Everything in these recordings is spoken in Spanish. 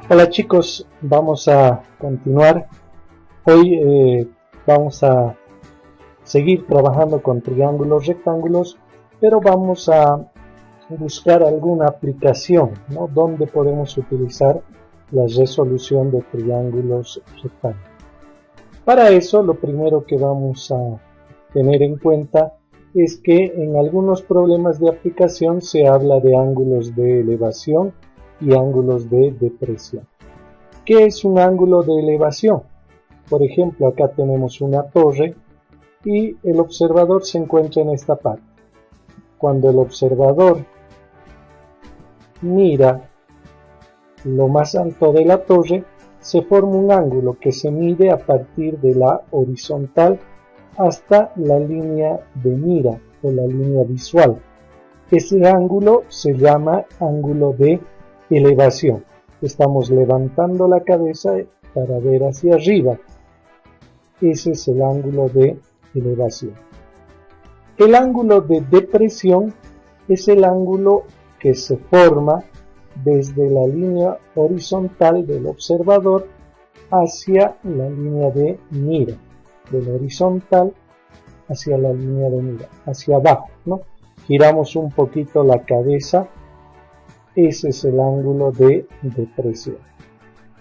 Hola chicos, vamos a continuar. Hoy vamos a seguir trabajando con triángulos rectángulos, pero vamos a buscar alguna aplicación, ¿no? Donde podemos utilizar la resolución de triángulos rectángulos. Para eso, lo primero que vamos a tener en cuenta es que en algunos problemas de aplicación se habla de ángulos de elevación y ángulos de depresión. ¿Qué es un ángulo de elevación? Por ejemplo, acá tenemos una torre y el observador se encuentra en esta parte. Cuando el observador mira lo más alto de la torre, se forma un ángulo que se mide a partir de la horizontal hasta la línea de mira o la línea visual. Ese ángulo se llama ángulo de elevación. Estamos levantando la cabeza para ver hacia arriba. Ese es el ángulo de elevación. El ángulo de depresión es el ángulo que se forma desde la línea horizontal del observador hacia la línea de mira. De la horizontal hacia la línea de mira, hacia abajo, ¿no? Giramos un poquito la cabeza. Ese es el ángulo de depresión.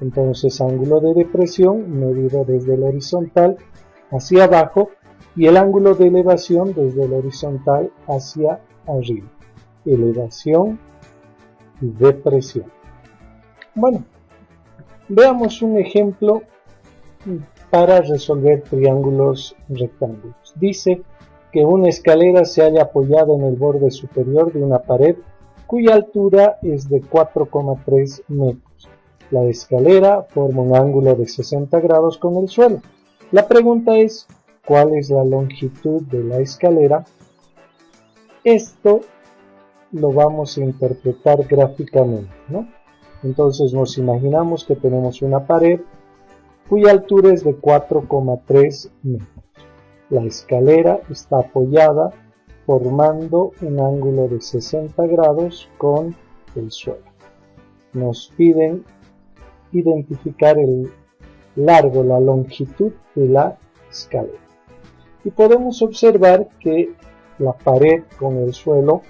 Entonces, ángulo de depresión medido desde el horizontal hacia abajo y el ángulo de elevación desde el horizontal hacia arriba. Elevación y depresión. Bueno, veamos un ejemplo para resolver triángulos rectángulos. Dice que una escalera se halla apoyada en el borde superior de una pared cuya altura es de 4,3 metros. La escalera forma un ángulo de 60 grados con el suelo. La pregunta es, ¿cuál es la longitud de la escalera? Esto lo vamos a interpretar gráficamente, ¿no? Entonces nos imaginamos que tenemos una pared cuya altura es de 4,3 metros. La escalera está apoyada formando un ángulo de 60 grados con el suelo. Nos piden identificar el largo, la longitud de la escalera. Y podemos observar que la pared con el suelo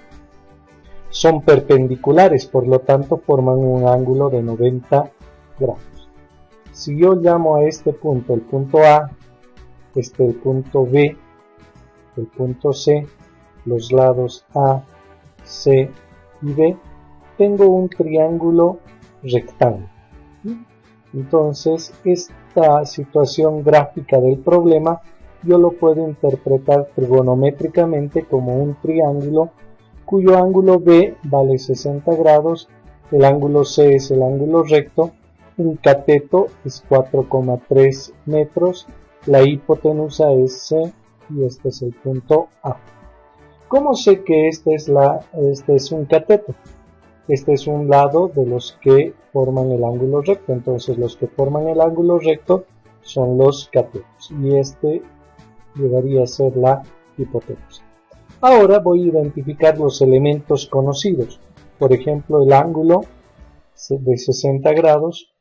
son perpendiculares, por lo tanto forman un ángulo de 90 grados. Si yo llamo a este punto el punto A, el punto B, el punto C, los lados A, C y B, tengo un triángulo rectángulo. Entonces, esta situación gráfica del problema yo lo puedo interpretar trigonométricamente como un triángulo cuyo ángulo B vale 60 grados, el ángulo C es el ángulo recto, un cateto es 4,3 metros, la hipotenusa es C y este es el punto A. ¿Cómo sé que este es un cateto? Este es un lado de los que forman el ángulo recto, entonces los que forman el ángulo recto son los catetos y este llegaría a ser la hipotenusa. Ahora voy a identificar los elementos conocidos, por ejemplo el ángulo de 60 grados,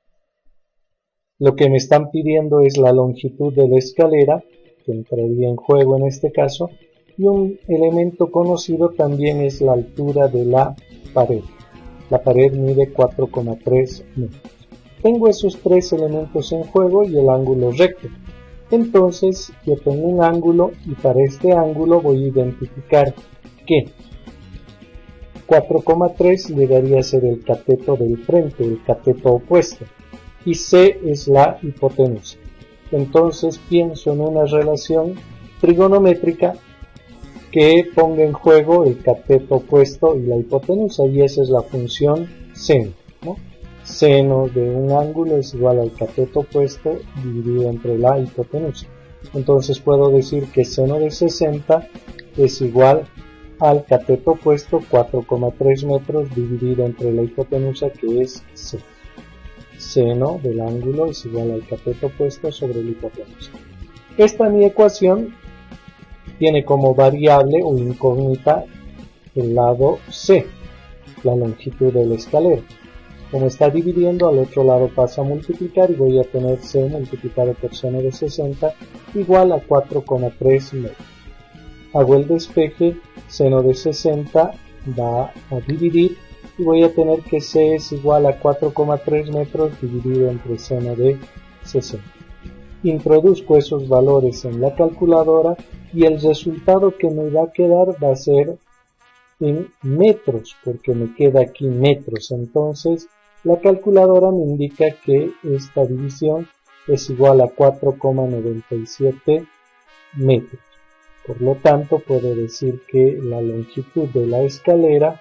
lo que me están pidiendo es la longitud de la escalera, que entraría en juego en este caso, y un elemento conocido también es la altura de la pared. La pared mide 4,3 metros. Tengo esos tres elementos en juego y el ángulo recto. Entonces yo tengo un ángulo y para este ángulo voy a identificar que 4,3 llegaría a ser el cateto del frente, el cateto opuesto, y C es la hipotenusa. Entonces pienso en una relación trigonométrica que ponga en juego el cateto opuesto y la hipotenusa, y esa es la función seno, ¿no? Seno de un ángulo es igual al cateto opuesto dividido entre la hipotenusa. Entonces puedo decir que seno de 60 es igual al cateto opuesto 4,3 metros dividido entre la hipotenusa, que es C. Seno del ángulo es igual al cateto opuesto sobre la hipotenusa. Esta mi ecuación tiene como variable o incógnita el lado C, la longitud de la escalera. Como está dividiendo, al otro lado pasa a multiplicar y voy a tener c multiplicado por seno de 60 igual a 4,3 metros. Hago el despeje, seno de 60 va a dividir y voy a tener que c es igual a 4,3 metros dividido entre seno de 60. Introduzco esos valores en la calculadora y el resultado que me va a quedar va a ser en metros, porque me queda aquí metros. Entonces la calculadora me indica que esta división es igual a 4,97 metros. Por lo tanto, puedo decir que la longitud de la escalera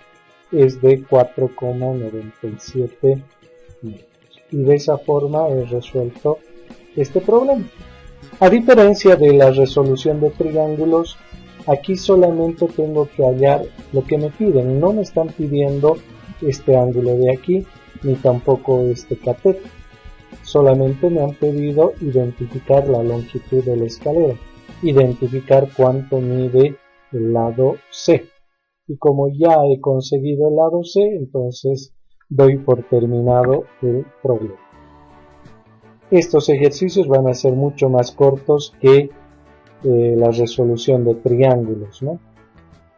es de 4,97 metros. Y de esa forma he resuelto este problema. A diferencia de la resolución de triángulos, aquí solamente tengo que hallar lo que me piden. No me están pidiendo este ángulo de aquí, ni tampoco este cateto. Solamente me han pedido identificar la longitud de la escalera, identificar cuánto mide el lado C. Y como ya he conseguido el lado C, entonces doy por terminado el problema. Estos ejercicios van a ser mucho más cortos que la resolución de triángulos, ¿no?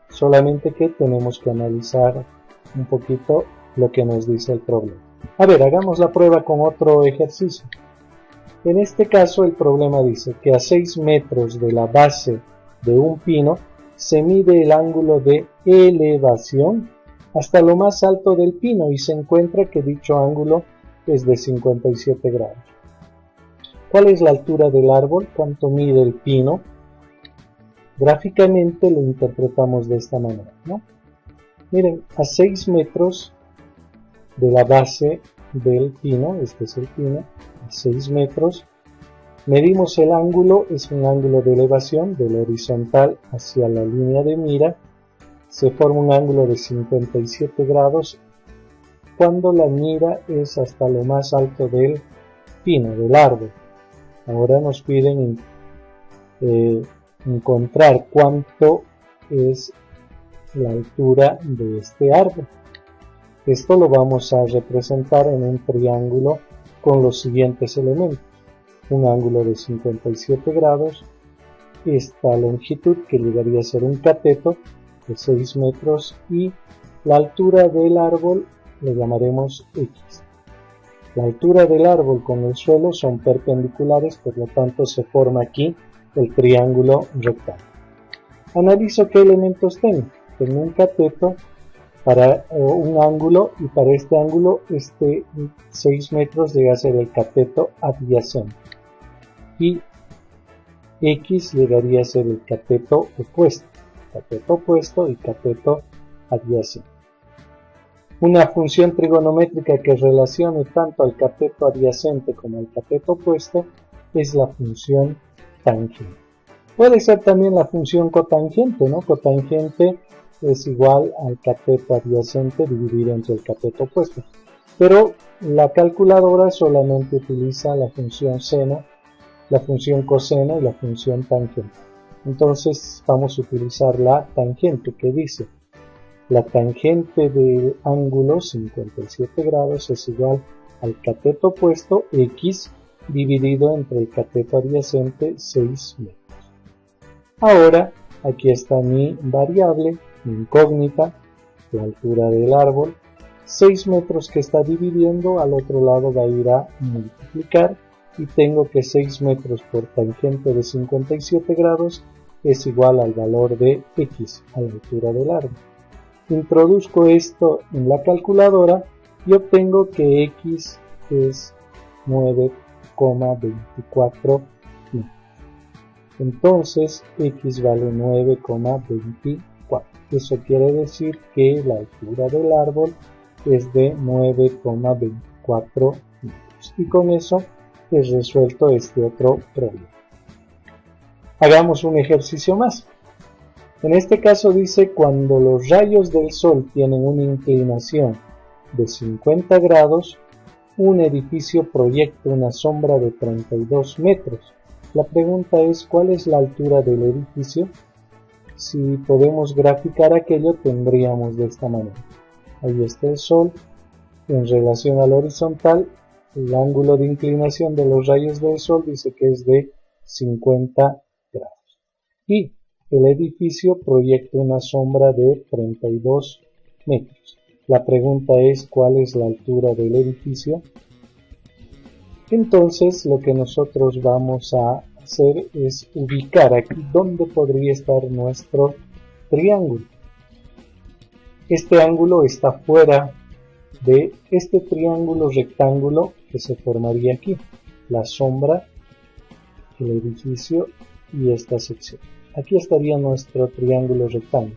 Solamente que tenemos que analizar un poquito lo que nos dice el problema. A ver, hagamos la prueba con otro ejercicio. En este caso el problema dice que a 6 metros de la base de un pino se mide el ángulo de elevación hasta lo más alto del pino y se encuentra que dicho ángulo es de 57 grados. ¿Cuál es la altura del árbol? ¿Cuánto mide el pino? Gráficamente lo interpretamos de esta manera, ¿no? Miren, a 6 metros de la base del pino, este es el pino, a 6 metros, medimos el ángulo, es un ángulo de elevación del horizontal hacia la línea de mira, se forma un ángulo de 57 grados cuando la mira es hasta lo más alto del pino, del árbol. Ahora nos piden encontrar cuánto es la altura de este árbol. Esto lo vamos a representar en un triángulo con los siguientes elementos. Un ángulo de 57 grados, esta longitud que llegaría a ser un cateto de 6 metros y la altura del árbol le llamaremos X. La altura del árbol con el suelo son perpendiculares, por lo tanto se forma aquí el triángulo rectángulo. Analizo qué elementos tengo. Tengo un cateto para un ángulo y para este ángulo, este 6 metros llega a ser el cateto adyacente. Y X llegaría a ser el cateto opuesto y cateto adyacente. Una función trigonométrica que relacione tanto al cateto adyacente como al cateto opuesto es la función tangente. Puede ser también la función cotangente, ¿no? Cotangente es igual al cateto adyacente dividido entre el cateto opuesto. Pero la calculadora solamente utiliza la función seno, la función coseno y la función tangente. Entonces vamos a utilizar la tangente que dice la tangente del ángulo 57 grados es igual al cateto opuesto X dividido entre el cateto adyacente 6 metros. Ahora aquí está mi variable, mi incógnita, la altura del árbol, 6 metros que está dividiendo, al otro lado va a ir a multiplicar y tengo que 6 metros por tangente de 57 grados es igual al valor de X, a la altura del árbol. Introduzco esto en la calculadora y obtengo que X es 9,24 metros. Entonces X vale 9,24. Eso quiere decir que la altura del árbol es de 9,24 metros. Y con eso he resuelto este otro problema. Hagamos un ejercicio más. En este caso dice cuando los rayos del sol tienen una inclinación de 50 grados, un edificio proyecta una sombra de 32 metros. La pregunta es ¿cuál es la altura del edificio? Si podemos graficar aquello tendríamos de esta manera. Ahí está el sol, en relación al horizontal, el ángulo de inclinación de los rayos del sol dice que es de 50 grados. Y el edificio proyecta una sombra de 32 metros. La pregunta es ¿cuál es la altura del edificio? Entonces lo que nosotros vamos a hacer es ubicar aquí dónde podría estar nuestro triángulo. Este ángulo está fuera de este triángulo rectángulo que se formaría aquí, la sombra, el edificio y esta sección. Aquí estaría nuestro triángulo rectángulo,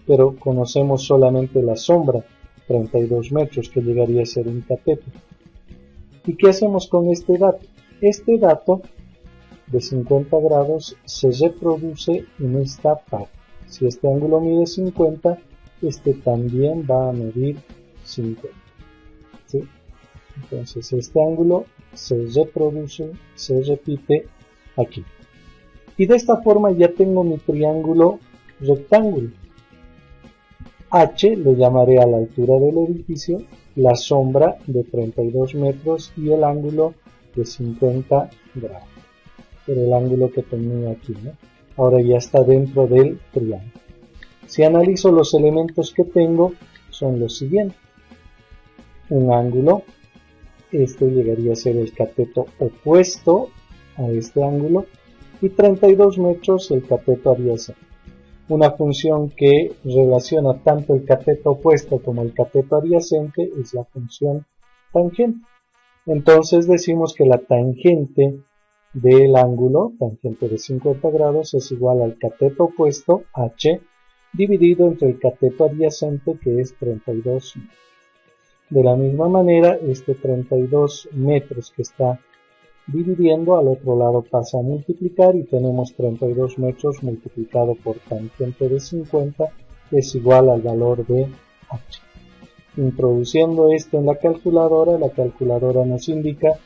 pero conocemos solamente la sombra, 32 metros, que llegaría a ser un cateto. ¿Y qué hacemos con este dato? Este dato de 50 grados se reproduce en esta parte. Si este ángulo mide 50, este también va a medir 50. ¿Sí? Entonces este ángulo se reproduce, se repite aquí. Y de esta forma ya tengo mi triángulo rectángulo. H le llamaré a la altura del edificio, la sombra de 32 metros y el ángulo de 50 grados. Pero el ángulo que tenía aquí, ¿no? Ahora ya está dentro del triángulo. Si analizo los elementos que tengo, son los siguientes. Un ángulo, este llegaría a ser el cateto opuesto a este ángulo, y 32 metros el cateto adyacente. Una función que relaciona tanto el cateto opuesto como el cateto adyacente es la función tangente. Entonces decimos que la tangente del ángulo, tangente de 50 grados, es igual al cateto opuesto, h, dividido entre el cateto adyacente, que es 32 metros. De la misma manera, este 32 metros que está dividiendo, al otro lado pasa a multiplicar y tenemos 32 metros multiplicado por tangente de 50 es igual al valor de h. Introduciendo esto en la calculadora nos indica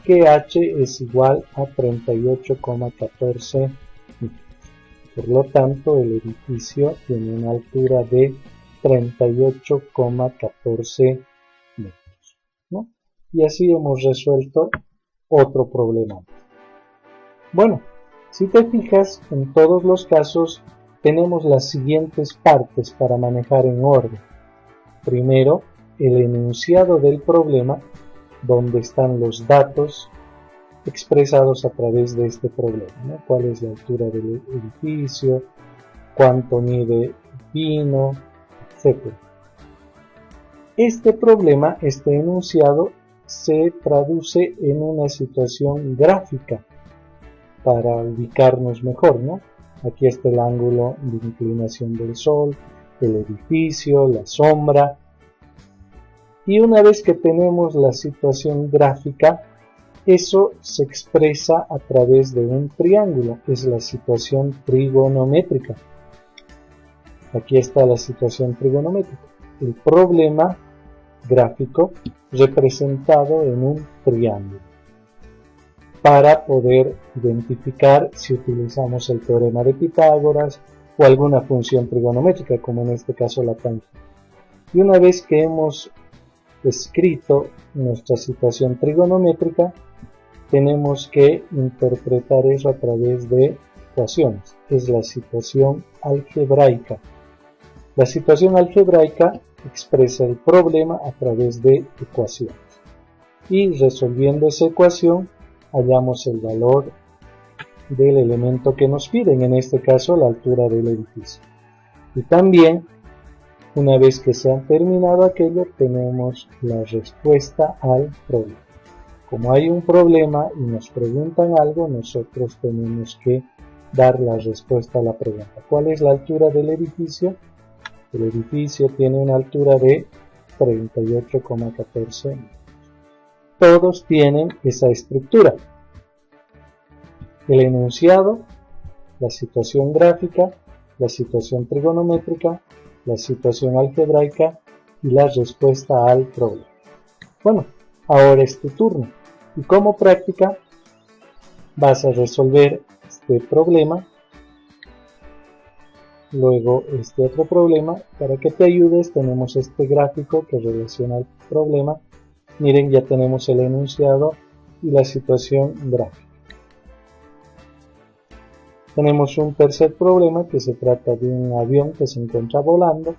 que h es igual a 38,14 metros. Por lo tanto, el edificio tiene una altura de 38,14 metros, ¿no? Y así hemos resuelto otro problema. Bueno, si te fijas, en todos los casos tenemos las siguientes partes para manejar en orden. Primero, el enunciado del problema, donde están los datos expresados a través de este problema, ¿no? ¿Cuál es la altura del edificio? ¿Cuánto mide el pino? Etcétera. Este problema, este enunciado, se traduce en una situación gráfica para ubicarnos mejor, ¿no? Aquí está el ángulo de inclinación del sol, el edificio, la sombra. Y una vez que tenemos la situación gráfica, eso se expresa a través de un triángulo, es la situación trigonométrica. Aquí está la situación trigonométrica. El problema gráfico representado en un triángulo. Para poder identificar si utilizamos el teorema de Pitágoras o alguna función trigonométrica, como en este caso la tangente. Y una vez que hemos escrito nuestra situación trigonométrica, tenemos que interpretar eso a través de ecuaciones. Es la situación algebraica. La situación algebraica expresa el problema a través de ecuaciones. Y resolviendo esa ecuación, hallamos el valor del elemento que nos piden, en este caso la altura del edificio. Y también, una vez que se ha terminado aquello, tenemos la respuesta al problema. Como hay un problema y nos preguntan algo, nosotros tenemos que dar la respuesta a la pregunta. ¿Cuál es la altura del edificio? El edificio tiene una altura de 38,14 metros. Todos tienen esa estructura. El enunciado, la situación gráfica, la situación trigonométrica, la situación algebraica y la respuesta al problema. Bueno, ahora es tu turno. Y como práctica vas a resolver este problema luego este otro problema. Para que te ayudes tenemos este gráfico que relaciona el problema. Miren, ya tenemos el enunciado y la situación gráfica. Tenemos un tercer problema que se trata de un avión que se encuentra volando.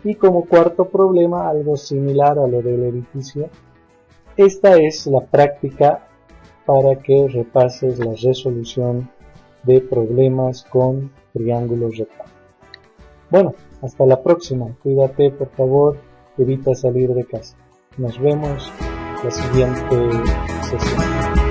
Y como cuarto problema, algo similar a lo del edificio. Esta es la práctica para que repases la resolución de problemas con triángulos rectángulos. Bueno, hasta la próxima. Cuídate, por favor. Evita salir de casa. Nos vemos la siguiente sesión.